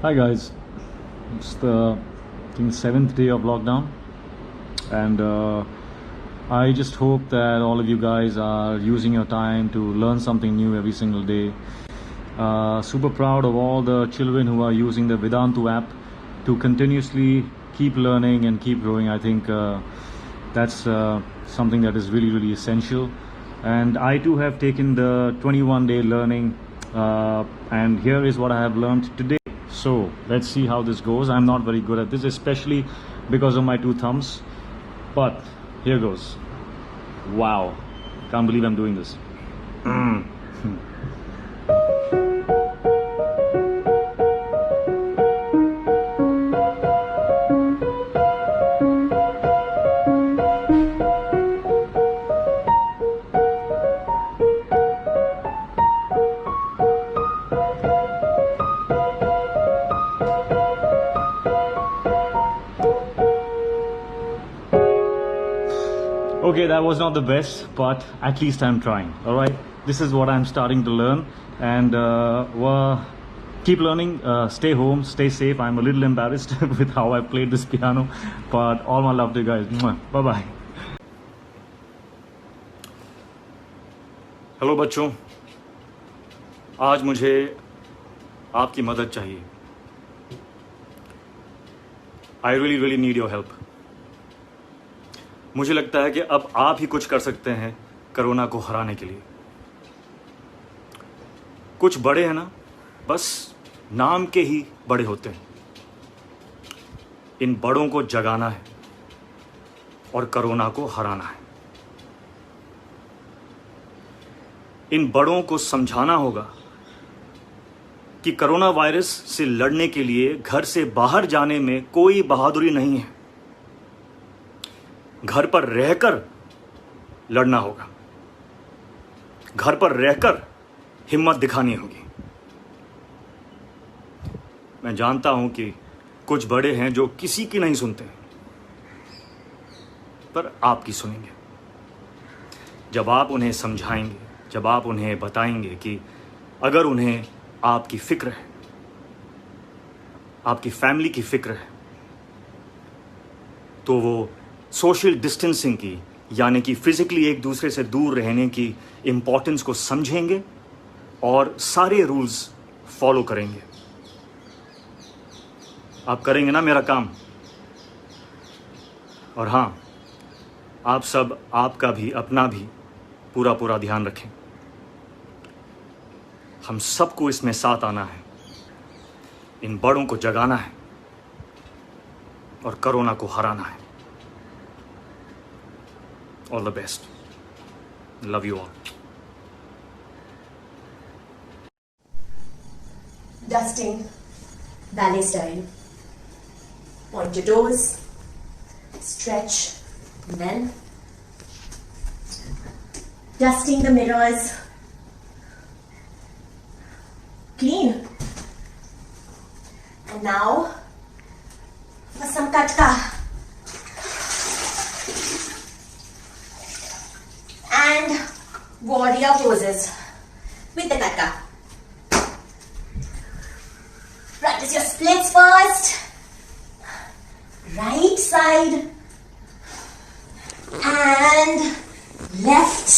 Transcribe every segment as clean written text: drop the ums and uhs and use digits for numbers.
Hi guys, it's the I think seventh day of lockdown, and I just hope that all of you guys are using your time to learn something new every single day. Super proud of all the children who are using the Vedantu app to continuously keep learning and keep growing. I think that's something that is really essential. And I too have taken the 21-day learning, and here is what I have learned today. So let's see how this goes. I'm not very good at this, especially because of my two thumbs, but here goes. Wow, can't believe I'm doing this. Okay, that was not the best, but at least I'm trying. All right, this is what I'm starting to learn, and keep learning. Stay home, stay safe. I'm a little embarrassed with how I played this piano, but all my love to you guys. Bye bye. Hello बच्चों, आज मुझे आपकी मदद चाहिए. I really need your help. मुझे लगता है कि अब आप ही कुछ कर सकते हैं कोरोना को हराने के लिए. कुछ बड़े हैं ना, बस नाम के ही बड़े होते हैं. इन बड़ों को जगाना है और कोरोना को हराना है. इन बड़ों को समझाना होगा कि कोरोना वायरस से लड़ने के लिए घर से बाहर जाने में कोई बहादुरी नहीं है. घर पर रहकर लड़ना होगा. घर पर रहकर हिम्मत दिखानी होगी. मैं जानता हूं कि कुछ बड़े हैं जो किसी की नहीं सुनते, पर आपकी सुनेंगे. जब आप उन्हें समझाएंगे, जब आप उन्हें बताएंगे कि अगर उन्हें आपकी फिक्र है, आपकी फैमिली की फिक्र है, तो वो सोशल डिस्टेंसिंग की, यानी कि फिजिकली एक दूसरे से दूर रहने की इंपॉर्टेंस को समझेंगे और सारे रूल्स फॉलो करेंगे. आप करेंगे ना मेरा काम? और हाँ, आप सब, आपका भी, अपना भी पूरा ध्यान रखें. हम सबको इसमें साथ आना है. इन बड़ों को जगाना है और कोरोना को हराना है. All the best. Love you all. Dusting, ballet style. Point your toes, stretch, and then dusting the mirrors. Clean. And now for some katka. And warrior poses with the katka. Practice your splits first. Right side and left.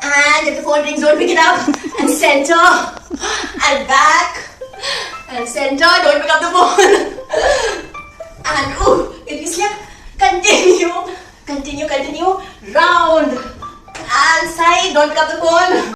And if the phone rings, don't pick it up. And center and back and center. Don't pick up the phone. And it is like continue. Round and side. Don't pick up the phone.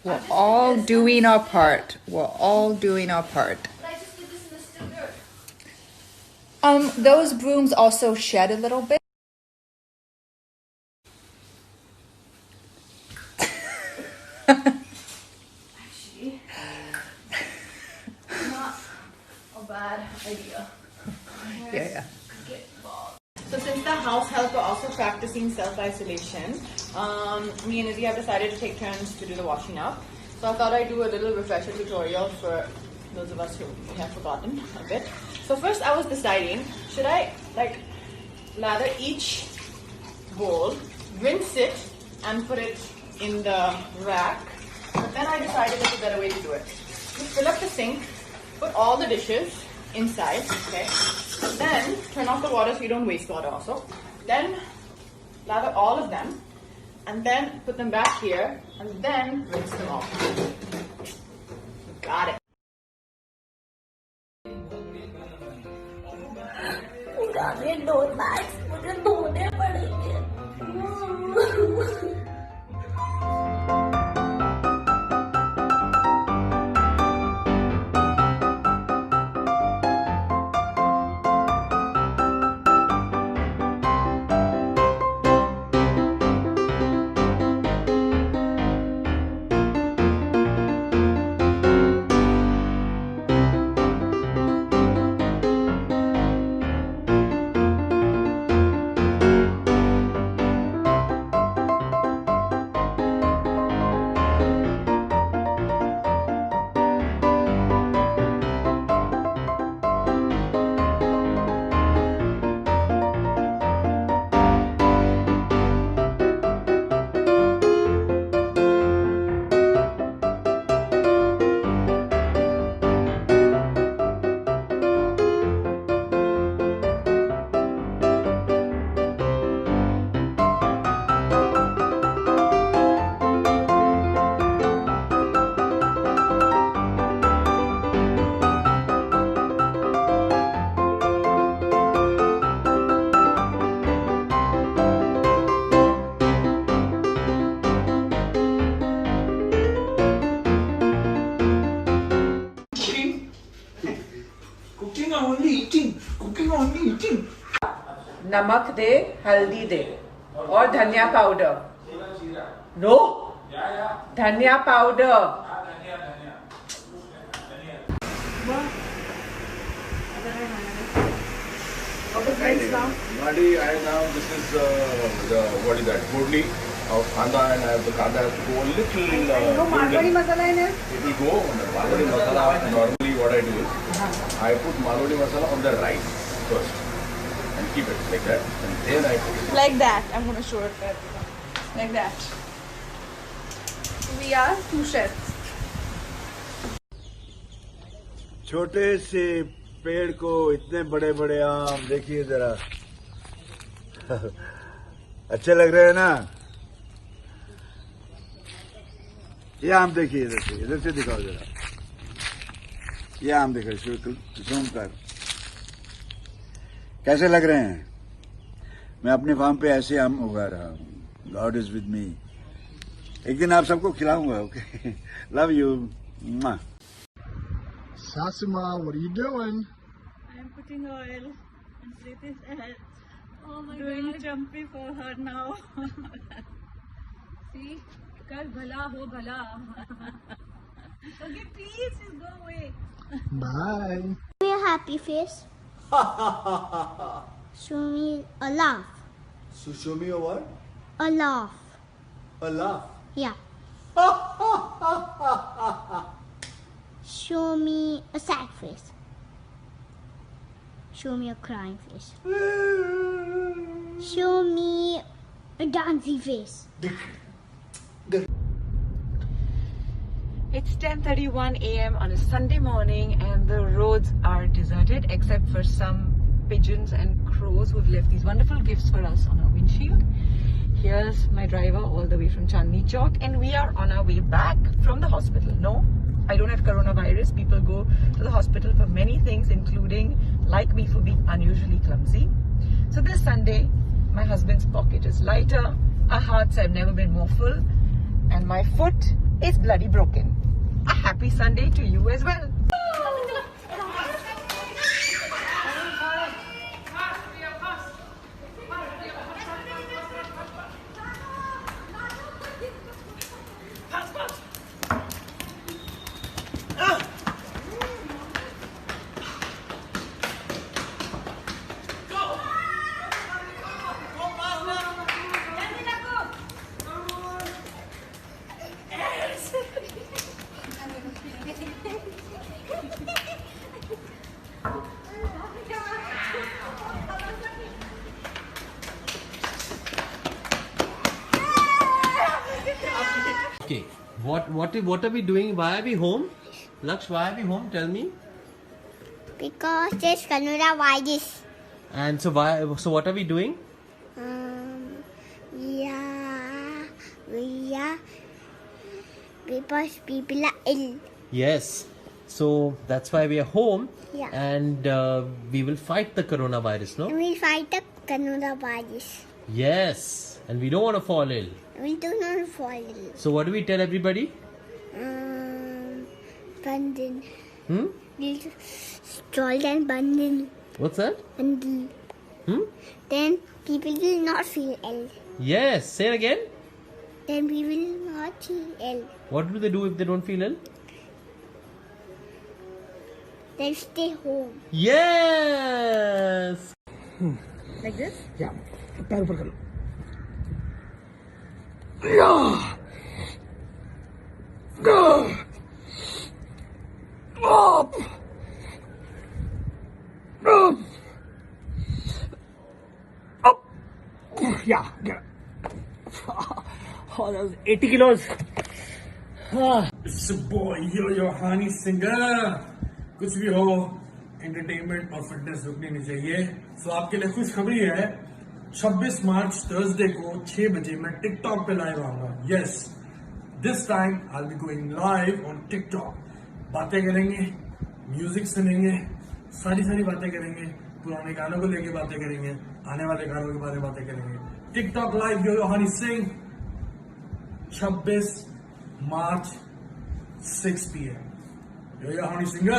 We're all doing our part. We're all doing our part. But I just did this in the still dirt. Those brooms also shed a little bit. Actually, not a bad idea. Yeah. Get involved. So since the house help are also practicing self-isolation, me and Izzy have decided to take turns to do the washing up. So I thought I'd do a little refresher tutorial for those of us who may have forgotten a bit. So first I was deciding, should I lather each bowl, rinse it and put it in the rack? But then I decided there's a better way to do it. Just fill up the sink, put all the dishes inside, okay? And then turn off the water so you don't waste water also. Then lather all of them and then put them back here and then rinse them off. Got it. पुराने door bags मुझे धोने पड़ेंगे. नमक दे, हल्दी दे और धनिया powder. No, धनिया powder. Madi, this is what is that? Bodli of kanda, and I have the kanda has to go a little. Marwari masala in it. It will go on the Marwari masala. Normally, what I do is I put Marwari masala on the rice first and keep it like that, and then I put it. Like that. I'm gonna show it there. Like that. We are two chefs. छोटे से पेड़ को इतने बड़े बड़े आम देखिए जरा. अच्छे लग रहे हैं ना. ये आम देखिए, इधर से दिखाओ जरा. ये आम देखो, जूम कर. कैसे लग रहे हैं? मैं अपने फार्म पे ऐसे आम उगा रहा हूँ. God is with me. एक दिन आप सबको खिलाऊंगा. Okay. Love you. Sasima, what are you doing? I'm putting oil in Preeti's head. Oh my Doing God. Jumpy for her now. See? Kar bhala ho bhala. Okay, please just go away. Bye. Show me a happy face. Show me a laugh. So show me a what? A laugh. A laugh. Yeah. Show me a sad face. Show me a crying face. Show me a dancing face. It's 10:31 a.m. on a Sunday morning and the roads are deserted except for some pigeons and crows who've left these wonderful gifts for us on our windshield. Here's my driver all the way from Chandni Chowk and we are on our way back from the hospital. No? I don't have coronavirus. People go to the hospital for many things, including, like me, for being unusually clumsy. So this Sunday, my husband's pocket is lighter, our hearts have never been more full, and my foot is bloody broken. A happy Sunday to you as well. Okay, what are we doing? Why are we home? Laksh, why are we home? Tell me. Because there's coronavirus. And so what are we doing? Because people are ill. Yes. So that's why we are home. Yeah. And we will fight the coronavirus, no? We fight the coronavirus. Yes. And we don't want to fall ill. We do not fall ill. So what do we tell everybody? Bundle. Hmm? Stroll and bundle. What's that? Bundle. Then people will not feel ill. Yes. Say it again. Then we will not feel ill. What do they do if they don't feel ill? Then stay home. Yes. Like this? Yeah. पैर ऊपर कर लो. Yeah, get it. Oh, that was 80 kilos. It's a boy, yo, Hani Singer. कुछ भी हो, entertainment और fitness रुकनी नहीं चाहिए. सो आपके लिए खुशखबरी है. 26 मार्च थर्सडे को 6 बजे मैं टिकटॉक पे लाइव आऊंगा. Yes, this time I will be going live on TikTok. बातें करेंगे, म्यूजिक सुनेंगे, सारी बातें करेंगे, पुराने गानों को लेके बातें करेंगे, आने वाले गानों के बारे में बातें करेंगे. TikTok live yo Honey Singh 26 March 6 PM. Yo Honey Singh.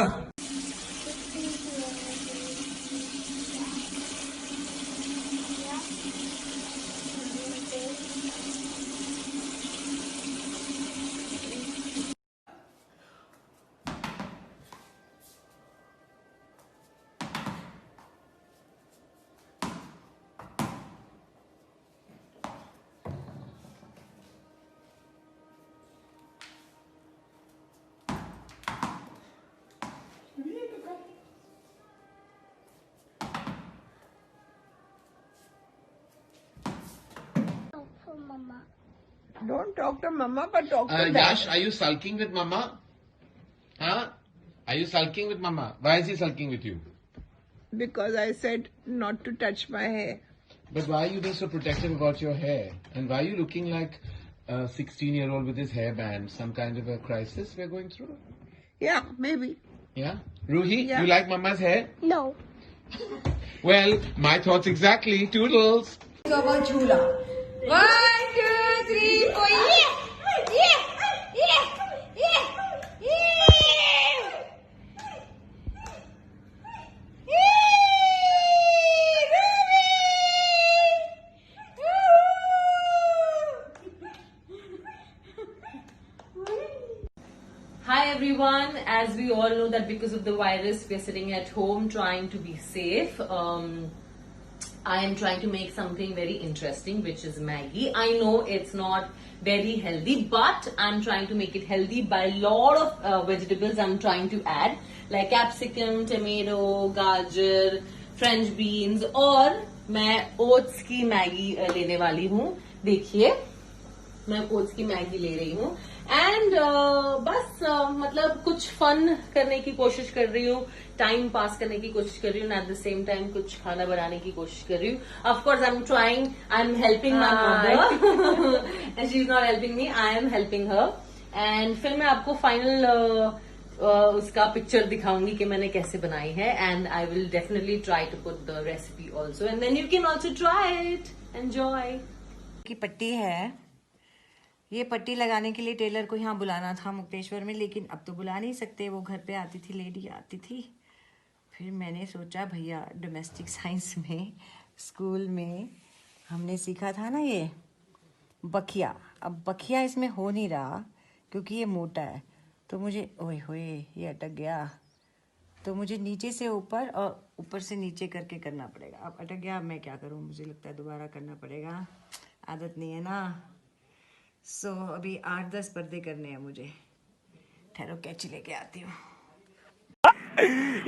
Mama. Don't talk to Mama, but talk to Dad. Yash, are you sulking with Mama? Huh? Are you sulking with Mama? Why is he sulking with you? Because I said not to touch my hair. But why are you being so protective about your hair? And why are you looking like a 16-year-old with his hairband? Some kind of a crisis we're going through? Yeah, maybe. Yeah? Ruhi, Yeah. you like Mama's hair? No. Well, my thoughts exactly. Toodles. About Jhula. 1, 2, 3, 4. Hi everyone, as we all know that because of the virus we are sitting at home trying to be safe. I am trying to make something very interesting, which is Maggie. I know it's not very healthy, but I'm trying to make it healthy by a lot of vegetables I'm trying to add, like capsicum, tomato, gajar, French beans, और मैं oats की Maggi लेने वाली हूँ. देखिए, मैं oats की Maggi ले रही हूँ. एंड बस मतलब कुछ फन करने की कोशिश कर रही हूँ, टाइम पास करने की कोशिश कर रही हूँ, एट द सेम टाइम कुछ खाना बनाने की कोशिश कर रही हूँ. Of course I am trying, I am helping my mother and she is not helping me, I am helping her. And फिर मैं आपको फाइनल उसका पिक्चर दिखाऊंगी कि मैंने कैसे बनाई है, and I will definitely try to put the recipe also, and then you can also try it, enjoy. की पट्टी है, ये पट्टी लगाने के लिए टेलर को यहाँ बुलाना था मुक्तेश्वर में, लेकिन अब तो बुला नहीं सकते, वो घर पे आती थी, लेडी आती थी। फिर मैंने सोचा भैया डोमेस्टिक साइंस में स्कूल में हमने सीखा था ना ये बखिया, अब बखिया इसमें हो नहीं रहा क्योंकि ये मोटा है, तो मुझे ओए होए ये अटक गया, तो मुझे नीचे से ऊपर और ऊपर से नीचे करके करना पड़ेगा। अब अटक गया, अब मैं क्या करूँ, मुझे लगता है दोबारा करना पड़ेगा, आदत नहीं है ना। सो अभी 8-10 पर्दे करने हैं मुझे, ठहरो कैंची लेके आती हूँ।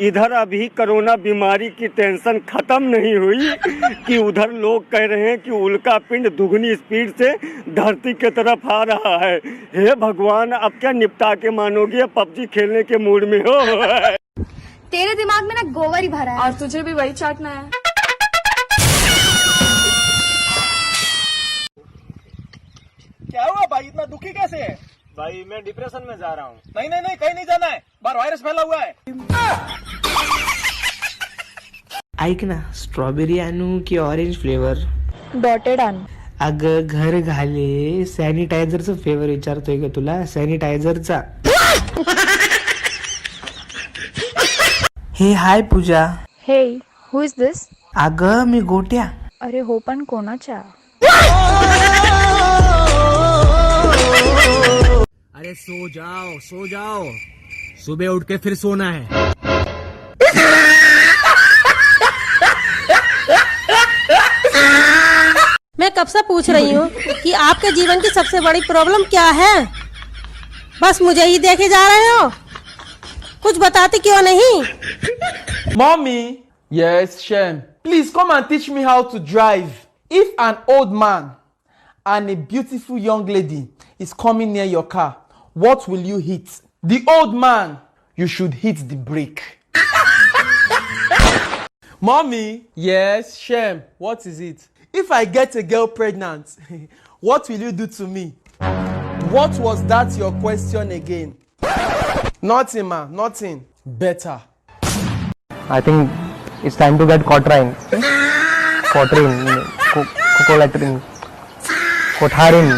इधर अभी कोरोना बीमारी की टेंशन खत्म नहीं हुई कि उधर लोग कह रहे हैं कि उल्का पिंड दुगनी स्पीड से धरती की तरफ आ रहा है। हे भगवान, अब क्या निपटा के मानोगे, पबजी खेलने के मूड में हो। तेरे दिमाग में ना गोबर ही भरा है और तुझे भी वही चाटना है। क्या हुआ भाई, इतना दुखी कैसे है? भाई मैं डिप्रेशन में जा रहा हूँ। नहीं नहीं नहीं, कहीं नहीं जाना है, बाहर वायरस फैला हुआ है। ऐक ना, स्ट्रॉबेरी आणू की ऑरेंज फ्लेवर? डॉटेड आण. अगं घर घाले, सॅनिटायझरचा फ्लेवर विचारतोय का तुला, सॅनिटायझरचा. हे हाय पूजा. हे, हु इज दिस? अगं मी गोट्या. अरे हो, पण कोणाच्या? अरे सो जाओ, सुबह उठ के फिर सोना है। मैं कब से पूछ रही हूँ कि आपके जीवन की सबसे बड़ी प्रॉब्लम क्या है, बस मुझे ही देखे जा रहे हो, कुछ बताते क्यों नहीं? Mommy, yes, Shem, please come and teach me how to drive. If an old man and a beautiful young lady is coming near your car, what will you hit? The old man, you should hit the brake. Mommy, yes, Shem, what is it? If I get a girl pregnant, what will you do to me? What was that your question again? Nothing, ma, nothing. Better. I think it's time to get Cotrin, Colaterin, Cotharin,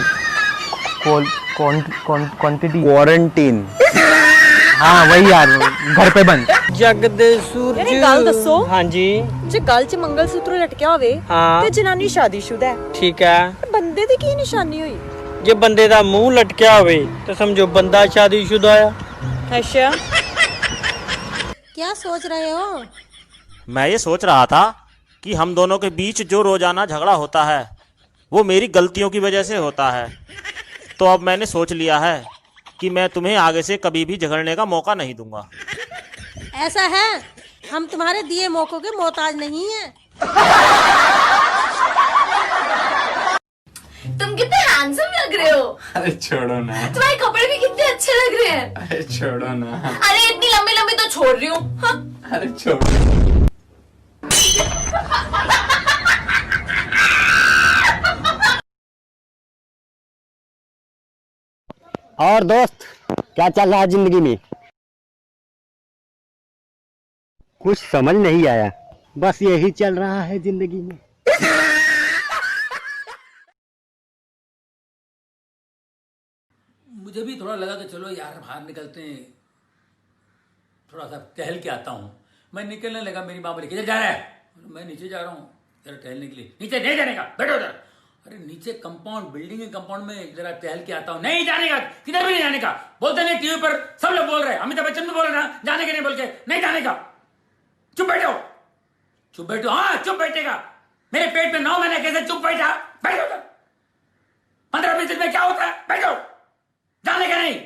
quantity. Quarantine. हाँ वही यार, घर पे बंद. जगदसूर जी गल दसो. हाँ जी. जे गल च मंगलसूत्र लटकिया होवे ते जनानी शादीशुदा है. ठीक है. बंदे दी की निशानी हुई? जे बंदे दा मुंह लटकिया होवे तो समझो बंदा शादीशुदा है. अच्छा. क्या सोच रहे हो? मैं ये सोच रहा था कि हम दोनों के बीच जो रोजाना झगड़ा होता है वो मेरी गलतियों की वजह से होता है, तो अब मैंने सोच लिया है कि मैं तुम्हें आगे से कभी भी झगड़ने का मौका नहीं दूंगा। ऐसा है, हम तुम्हारे दिए मौकों के मोहताज नहीं हैं। तुम कितने हैंडसम लग रहे हो। अरे छोड़ो ना। तुम्हारे कपड़े भी कितने अच्छे लग रहे हैं। अरे छोड़ो ना। अरे इतनी लंबी लंबी तो छोड़ रही हूँ। हाँ? अरे छोड़ो। और दोस्त, क्या चल रहा है जिंदगी में? कुछ समझ नहीं आया, बस यही चल रहा है जिंदगी में। मुझे भी थोड़ा लगा कि चलो यार बाहर निकलते हैं, थोड़ा सा टहल के आता हूँ। मैं निकलने लगा, मेरी माँ बोली किधर जा रहा है? मैं नीचे जा रहा हूँ जरा टहलने के लिए। नीचे नहीं जाने का, बैठो उधर। अरे नीचे कंपाउंड, बिल्डिंग के कंपाउंड में जरा टहल के आता हूँ। नहीं जाने का, किधर भी नहीं जाने का। बोलते नहीं, टीवी पर सब लोग बोल रहे हैं, अमिताभ बच्चन भी बोल रहे हैं जाने के नहीं, बोल के नहीं जाने का। चुप बैठो, चुप बैठो। हाँ चुप बैठेगा, मेरे पेट में 9 महीने कैसे चुप बैठा? बैठो उधर। 15-20 दिन में क्या होता है? बैठो, जाने का नहीं।